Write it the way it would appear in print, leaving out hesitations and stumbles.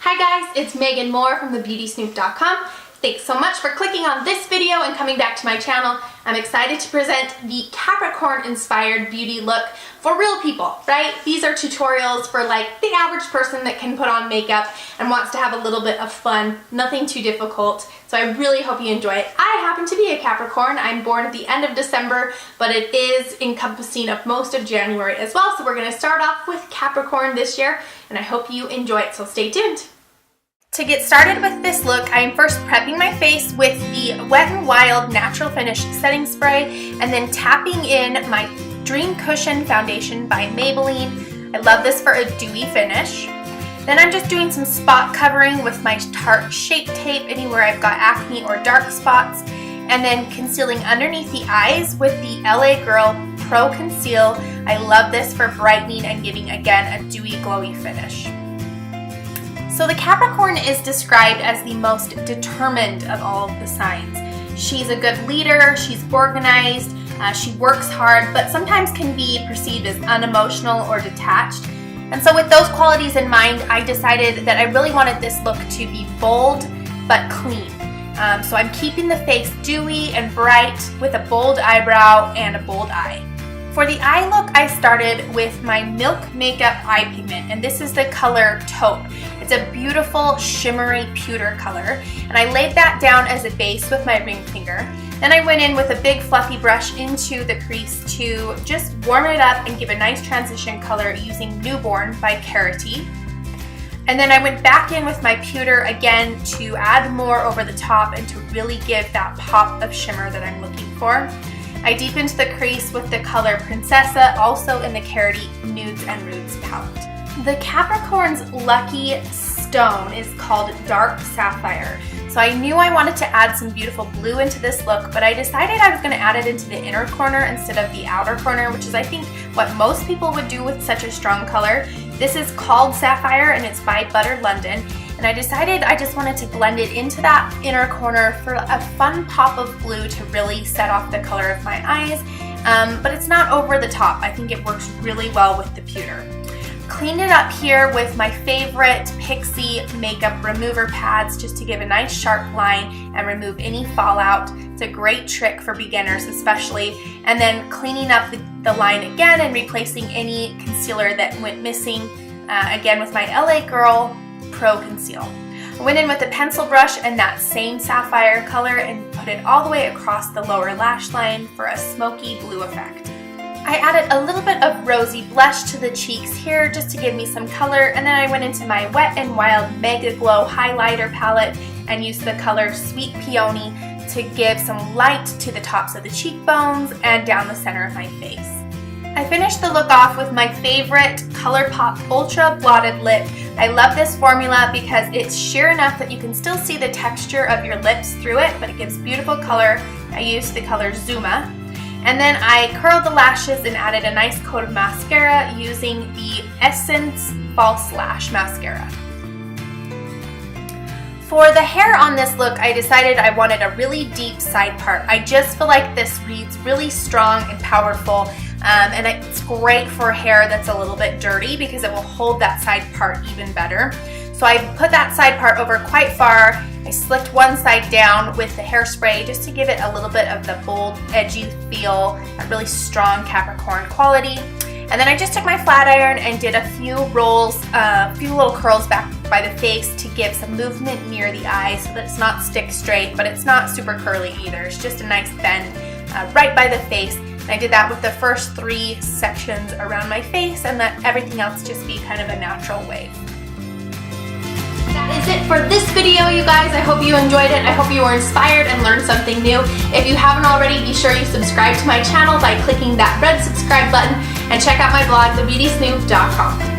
Hi guys, it's Megan Moore from thebeautysnoop.com. Thanks so much for clicking on this video and coming back to my channel. I'm excited to present the Capricorn inspired beauty look for real people, right? These are tutorials for like the average person that can put on makeup and wants to have a little bit of fun, nothing too difficult. So I really hope you enjoy it. I happen to be a Capricorn. I'm born at the end of December, but it is encompassing of most of January as well. So we're gonna start off with Capricorn this year, and I hope you enjoy it, so stay tuned. To get started with this look, I am first prepping my face with the Wet n Wild Natural Finish Setting Spray and then tapping in my Dream Cushion Foundation by Maybelline. I love this for a dewy finish. Then I'm just doing some spot covering with my Tarte Shape Tape anywhere I've got acne or dark spots, and then concealing underneath the eyes with the LA Girl Pro Conceal. I love this for brightening and giving, again, a dewy, glowy finish. So the Capricorn is described as the most determined of all of the signs. She's a good leader, she's organized, she works hard, but sometimes can be perceived as unemotional or detached. And so with those qualities in mind, I decided that I really wanted this look to be bold but clean. So I'm keeping the face dewy and bright with a bold eyebrow and a bold eye. For the eye look, I started with my Milk Makeup Eye Pigment, and this is the color Taupe. It's a beautiful shimmery pewter color, and I laid that down as a base with my ring finger. Then I went in with a big fluffy brush into the crease to just warm it up and give a nice transition color using Newborn by Carity. And then I went back in with my pewter again to add more over the top and to really give that pop of shimmer that I'm looking for. I deepened the crease with the color Princessa, also in the Carity Nudes and Rudes palette. The Capricorn's lucky stone is called Dark Sapphire. So I knew I wanted to add some beautiful blue into this look, but I decided I was going to add it into the inner corner instead of the outer corner, which is I think what most people would do with such a strong color. This is called Sapphire and it's by Butter London. And I decided I just wanted to blend it into that inner corner for a fun pop of blue to really set off the color of my eyes. But it's not over the top. I think it works really well with the pewter. Cleaned it up here with my favorite Pixie makeup remover pads just to give a nice sharp line and remove any fallout. It's a great trick for beginners especially. And then cleaning up the line again and replacing any concealer that went missing, again with my LA Girl Pro Conceal. I went in with a pencil brush and that same sapphire color and put it all the way across the lower lash line for a smoky blue effect. I added a little bit of rosy blush to the cheeks here just to give me some color, and then I went into my Wet n Wild Mega Glow highlighter palette and used the color Sweet Peony to give some light to the tops of the cheekbones and down the center of my face. I finished the look off with my favorite ColourPop Ultra Blotted Lip. I love this formula because it's sheer enough that you can still see the texture of your lips through it, but it gives beautiful color. I used the color Zuma. And then I curled the lashes and added a nice coat of mascara using the Essence False Lash Mascara. For the hair on this look, I decided I wanted a really deep side part. I just feel like this reads really strong and powerful, and it's great for hair that's a little bit dirty because it will hold that side part even better. So I put that side part over quite far. I slicked one side down with the hairspray just to give it a little bit of the bold, edgy feel, a really strong Capricorn quality. And then I just took my flat iron and did a few rolls, a few little curls back by the face to give some movement near the eye so that it's not stick straight, but it's not super curly either. It's just a nice bend right by the face. And I did that with the first 3 sections around my face and let everything else just be kind of a natural wave. That is it for this video, you guys. I hope you enjoyed it. I hope you were inspired and learned something new. If you haven't already, be sure you subscribe to my channel by clicking that red subscribe button and check out my blog, thebeautysnoop.com.